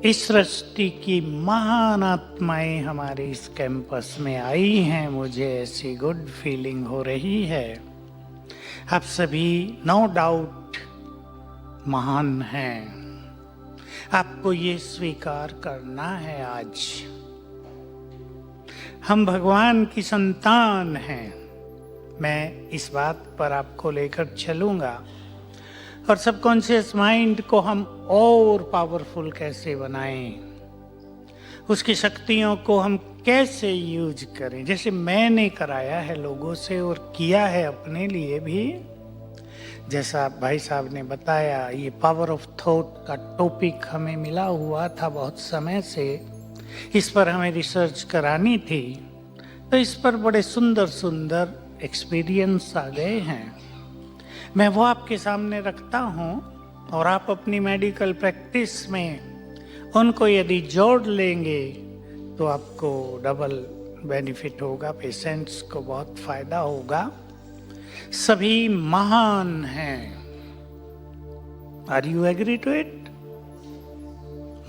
इस सृष्टि की महान आत्माएं हमारे इस कैंपस में आई हैं, मुझे ऐसी गुड फीलिंग हो रही है। आप सभी नो डाउट महान हैं। आपको ये स्वीकार करना है। आज हम भगवान की संतान हैं। मैं इस बात पर आपको लेकर चलूंगा और सबकॉन्शियस माइंड को हम और पावरफुल कैसे बनाएं, उसकी शक्तियों को हम कैसे यूज करें, जैसे मैंने कराया है लोगों से और किया है अपने लिए भी। जैसा भाई साहब ने बताया, ये पावर ऑफ थॉट का टॉपिक हमें मिला हुआ था बहुत समय से। इस पर हमें रिसर्च करानी थी, तो इस पर बड़े सुंदर सुंदर एक्सपीरियंस आ गए हैं। मैं वो आपके सामने रखता हूँ और आप अपनी मेडिकल प्रैक्टिस में उनको यदि जोड़ लेंगे तो आपको डबल बेनिफिट होगा, पेशेंट्स को बहुत फायदा होगा। सभी महान हैं। Are you agree to it?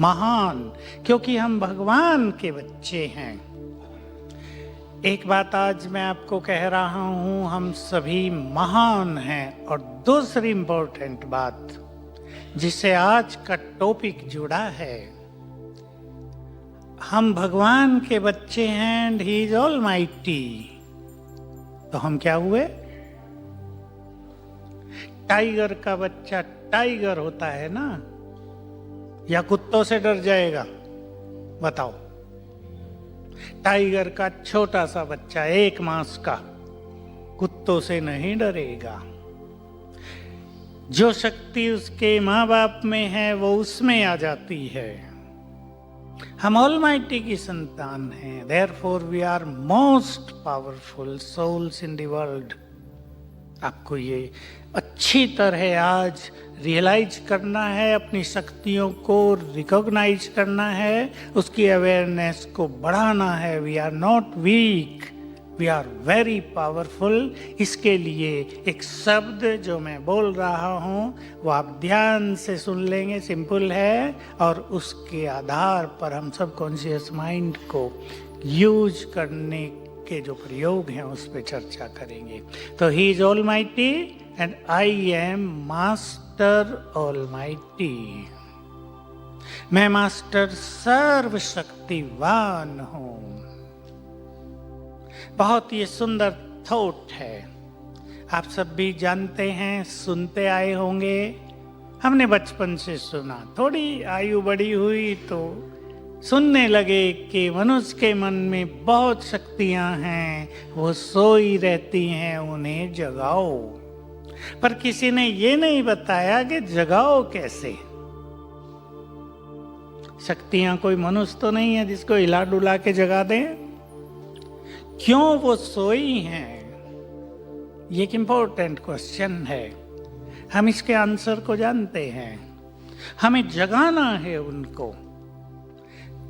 महान, क्योंकि हम भगवान के बच्चे हैं। एक बात आज मैं आपको कह रहा हूं, हम सभी महान हैं। और दूसरी इंपॉर्टेंट बात जिससे आज का टॉपिक जुड़ा है, हम भगवान के बच्चे हैं एंड ही इज ऑलमाइटी। तो हम क्या हुए? टाइगर का बच्चा टाइगर होता है ना, या कुत्तों से डर जाएगा? बताओ। टाइगर का छोटा सा बच्चा 1 मास का कुत्तों से नहीं डरेगा। जो शक्ति उसके माँ बाप में है वो उसमें आ जाती है। हम ऑलमाइटी की संतान हैं। Therefore we are most powerful souls in the world. आपको ये अच्छी तरह आज रियलाइज करना है, अपनी शक्तियों को रिकॉग्नाइज करना है, उसकी अवेयरनेस को बढ़ाना है। We are not weak, we are very powerful. इसके लिए एक शब्द जो मैं बोल रहा हूँ वो आप ध्यान से सुन लेंगे, सिंपल है, और उसके आधार पर हम सबकॉन्शियस माइंड को यूज करने के जो प्रयोग हैं उस पर चर्चा करेंगे। तो he is almighty and I am master almighty. मैं मास्टर सर्वशक्तिवान हूं। बहुत ये सुंदर थॉट है। आप सब भी जानते हैं, सुनते आए होंगे। हमने बचपन से सुना, थोड़ी आयु बड़ी हुई तो सुनने लगे कि मनुष्य के मन में बहुत शक्तियां हैं, वो सोई रहती हैं, उन्हें जगाओ। पर किसी ने ये नहीं बताया कि जगाओ कैसे। शक्तियां कोई मनुष्य तो नहीं है जिसको हिला डुला के जगा दें। क्यों वो सोई हैं? ये एक इंपॉर्टेंट क्वेश्चन है। हम इसके आंसर को जानते हैं। हमें जगाना है उनको।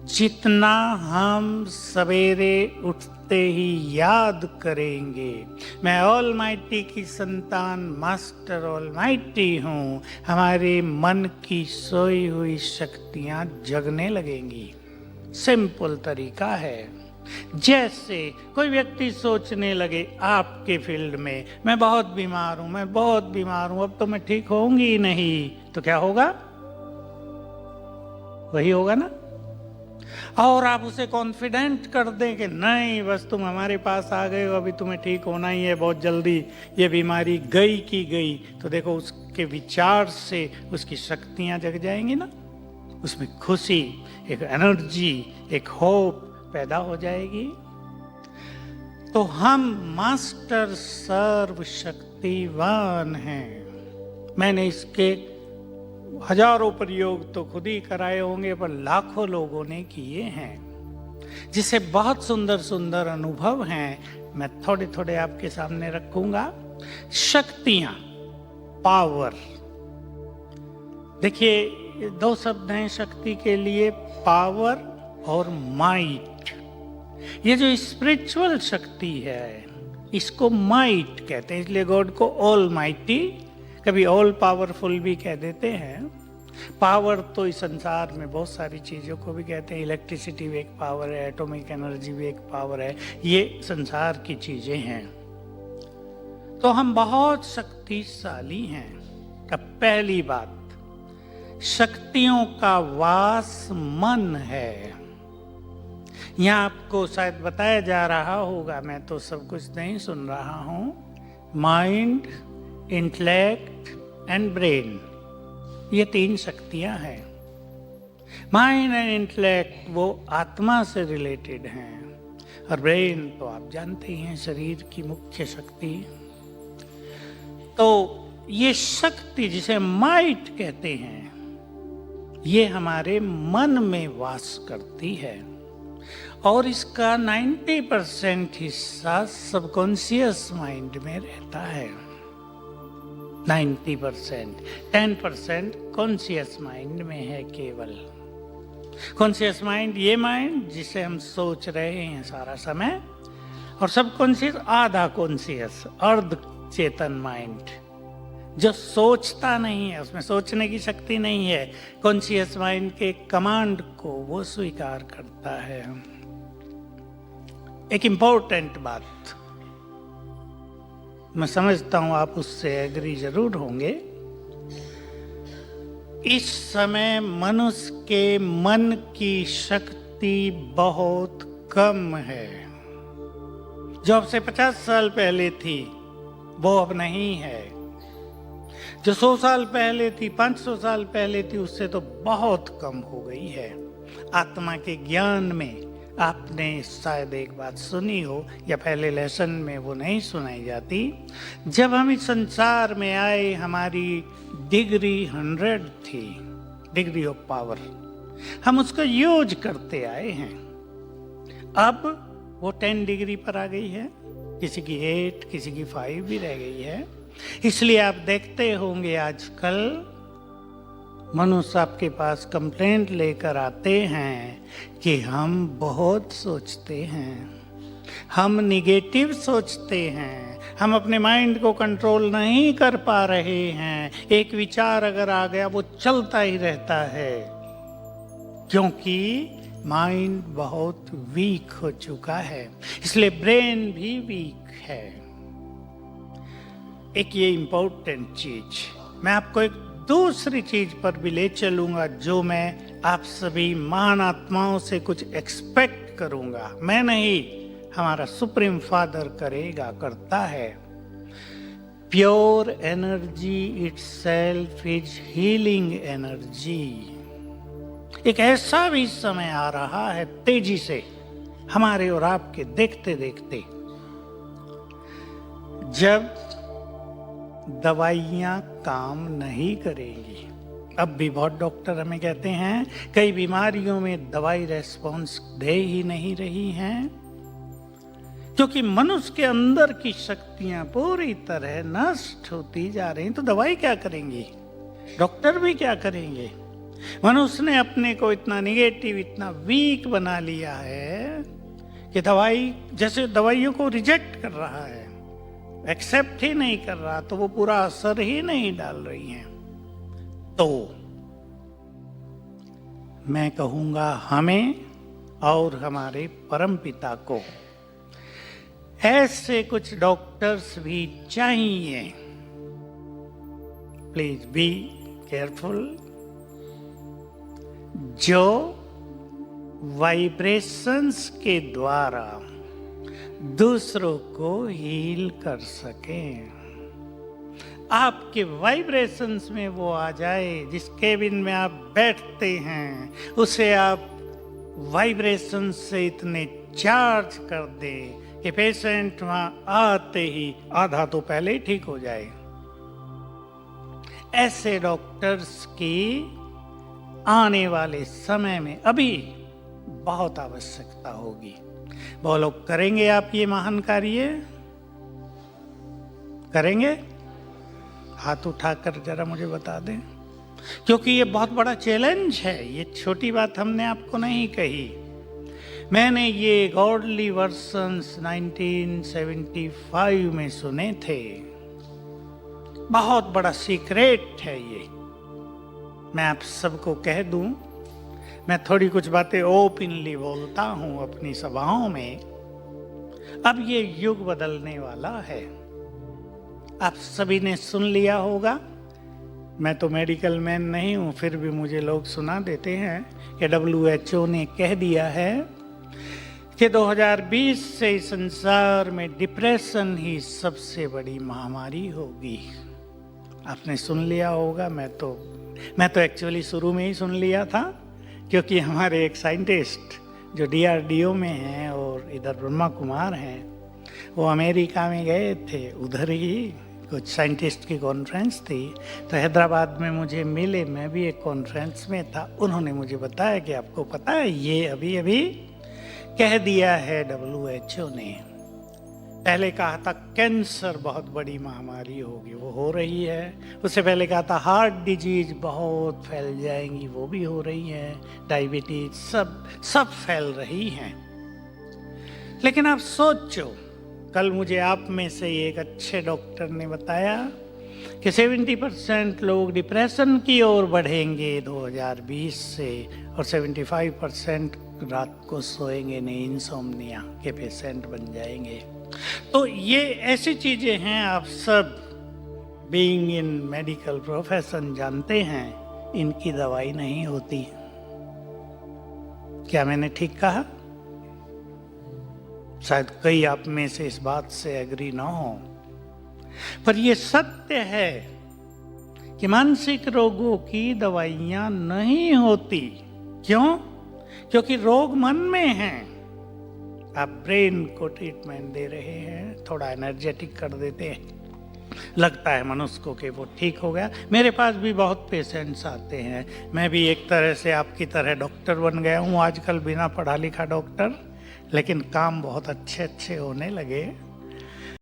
जितना हम सवेरे उठते ही याद करेंगे, मैं ऑलमाइटी की संतान मास्टर ऑलमाइटी हूँ, हमारे मन की सोई हुई शक्तियाँ जगने लगेंगी। सिंपल तरीका है। जैसे कोई व्यक्ति सोचने लगे आपके फील्ड में, मैं बहुत बीमार हूँ, मैं बहुत बीमार हूँ, अब तो मैं ठीक होंगी ही नहीं, तो क्या होगा? वही होगा ना। और आप उसे कॉन्फिडेंट कर दें कि नहीं, बस तुम हमारे पास आ गए हो, अभी तुम्हें ठीक होना ही है बहुत जल्दी, ये बीमारी गई की गई, तो देखो उसके विचार से उसकी शक्तियां जग जाएंगी ना। उसमें खुशी, एक एनर्जी, एक होप पैदा हो जाएगी। तो हम मास्टर सर्वशक्तिवान हैं। मैंने इसके हजारों प्रयोग तो खुद ही कराए होंगे, पर लाखों लोगों ने किए हैं, जिससे बहुत सुंदर सुंदर अनुभव हैं। मैं थोड़े थोड़े आपके सामने रखूंगा। शक्तियां, पावर। देखिए, 2 शब्द हैं शक्ति के लिए, पावर और माइट। ये जो स्पिरिचुअल शक्ति है इसको माइट कहते हैं, इसलिए गॉड को ऑल माइटी, कभी ऑल पावरफुल भी कह देते हैं। पावर तो इस संसार में बहुत सारी चीज़ों को भी कहते हैं। इलेक्ट्रिसिटी भी एक पावर है, एटॉमिक एनर्जी भी एक पावर है, ये संसार की चीज़ें हैं। तो हम बहुत शक्तिशाली हैं। अब पहली बात, शक्तियों का वास मन है। यहाँ आपको शायद बताया जा रहा होगा, मैं तो सब कुछ नहीं सुन रहा हूँ। माइंड, इंटेलेक्ट एंड ब्रेन, ये 3 शक्तियाँ हैं। माइंड एंड इंटेलेक्ट वो आत्मा से रिलेटेड हैं, और ब्रेन तो आप जानते ही हैं, शरीर की मुख्य शक्ति। तो ये शक्ति जिसे माइट कहते हैं, ये हमारे मन में वास करती है, और इसका 90% हिस्सा सबकॉन्शियस माइंड में रहता है। 90%, 10% कॉन्शियस माइंड में है केवल। कॉन्शियस माइंड ये माइंड जिसे हम सोच रहे हैं सारा समय, और सबकॉन्शियस आधा कॉन्शियस, अर्ध चेतन माइंड जो सोचता नहीं है, उसमें सोचने की शक्ति नहीं है। कॉन्शियस माइंड के कमांड को वो स्वीकार करता है। एक इंपॉर्टेंट बात, मैं समझता हूं आप उससे एग्री जरूर होंगे। इस समय मनुष्य के मन की शक्ति बहुत कम है। जो अब से 50 साल पहले थी वो अब नहीं है। जो 100 साल पहले थी, 500 साल पहले थी, उससे तो बहुत कम हो गई है। आत्मा के ज्ञान में आपने शायद एक बात सुनी हो, या पहले लेसन में वो नहीं सुनाई जाती। जब हम इस संसार में आए, हमारी डिग्री 100 थी, डिग्री ऑफ पावर। हम उसको यूज करते आए हैं। अब वो 10 डिग्री पर आ गई है, किसी की 8, किसी की 5 भी रह गई है। इसलिए आप देखते होंगे आजकल मनुष्य आपके पास कंप्लेंट लेकर आते हैं कि हम बहुत सोचते हैं, हम निगेटिव सोचते हैं, हम अपने माइंड को कंट्रोल नहीं कर पा रहे हैं। एक विचार अगर आ गया वो चलता ही रहता है, क्योंकि माइंड बहुत वीक हो चुका है। इसलिए ब्रेन भी वीक है। एक ये इम्पोर्टेंट चीज, मैं आपको एक दूसरी चीज पर भी ले चलूंगा, जो मैं आप सभी महान आत्माओं से कुछ एक्सपेक्ट करूंगा। मैं नहीं, हमारा सुप्रीम फादर करेगा, करता है। Pure energy itself is healing energy. एक ऐसा भी समय आ रहा है तेजी से हमारे और आपके देखते देखते, जब दवाइयाँ काम नहीं करेंगी। अब भी बहुत डॉक्टर हमें कहते हैं कई बीमारियों में दवाई रेस्पॉन्स दे ही नहीं रही हैं, क्योंकि मनुष्य के अंदर की शक्तियां पूरी तरह नष्ट होती जा रही। तो दवाई क्या करेंगी, डॉक्टर भी क्या करेंगे? मनुष्य ने अपने को इतना निगेटिव, इतना वीक बना लिया है कि दवाई, जैसे दवाइयों को रिजेक्ट कर रहा है, एक्सेप्ट ही नहीं कर रहा, तो वो पूरा असर ही नहीं डाल रही हैं। तो मैं कहूंगा हमें और हमारे परमपिता को ऐसे कुछ डॉक्टर्स भी चाहिए। प्लीज बी केयरफुल, जो वाइब्रेशंस के द्वारा दूसरों को हील कर सकें। आपके वाइब्रेशंस में वो आ जाए, जिस केबिन में आप बैठते हैं उसे आप वाइब्रेशंस से इतने चार्ज कर दे कि पेशेंट वहां आते ही आधा तो पहले ही ठीक हो जाए। ऐसे डॉक्टर्स की आने वाले समय में अभी बहुत आवश्यकता होगी। वो लोग करेंगे आप ये महान कार्य? करेंगे? हाथ उठाकर जरा मुझे बता दें, क्योंकि ये बहुत बड़ा चैलेंज है। ये छोटी बात हमने आपको नहीं कही। मैंने ये गॉडली वर्सन्स 1975 में सुने थे। बहुत बड़ा सीक्रेट है ये। मैं आप सबको कह दूं, मैं थोड़ी कुछ बातें ओपनली बोलता हूं अपनी सभाओं में। अब ये युग बदलने वाला है। आप सभी ने सुन लिया होगा, मैं तो मेडिकल मैन नहीं हूं, फिर भी मुझे लोग सुना देते हैं कि WHO ने कह दिया है कि 2020 से इस संसार में डिप्रेशन ही सबसे बड़ी महामारी होगी। आपने सुन लिया होगा, मैं तो एक्चुअली शुरू में ही सुन लिया था, क्योंकि हमारे एक साइंटिस्ट जो DRDO में हैं और इधर ब्रह्मा कुमार हैं, वो अमेरिका में गए थे, उधर ही कुछ साइंटिस्ट की कॉन्फ्रेंस थी, तो हैदराबाद में मुझे मिले, मैं भी एक कॉन्फ्रेंस में था। उन्होंने मुझे बताया कि आपको पता है ये अभी अभी कह दिया है WHO ने। पहले कहा था कैंसर बहुत बड़ी महामारी होगी, वो हो रही है। उससे पहले कहा था हार्ट डिजीज बहुत फैल जाएंगी, वो भी हो रही है। डायबिटीज सब फैल रही हैं। लेकिन आप सोचो, कल मुझे आप में से एक अच्छे डॉक्टर ने बताया कि 70% लोग डिप्रेशन की ओर बढ़ेंगे 2020 से, और 75% रात को सोएंगे नहीं, इंसोम्निया के पेशेंट बन जाएंगे। तो ये ऐसी चीजें हैं, आप सब बीइंग इन मेडिकल प्रोफेशन जानते हैं, इनकी दवाई नहीं होती। क्या मैंने ठीक कहा? शायद कई आप में से इस बात से एग्री ना हो, पर यह सत्य है कि मानसिक रोगों की दवाइयां नहीं होती। क्यों? क्योंकि रोग मन में हैं। आप ब्रेन को ट्रीटमेंट दे रहे हैं, थोड़ा एनर्जेटिक कर देते हैं, लगता है मनुष्य को कि वो ठीक हो गया। मेरे पास भी बहुत पेशेंट्स आते हैं, मैं भी एक तरह से आपकी तरह डॉक्टर बन गया हूँ आजकल, बिना पढ़ा लिखा डॉक्टर, लेकिन काम बहुत अच्छे होने लगे।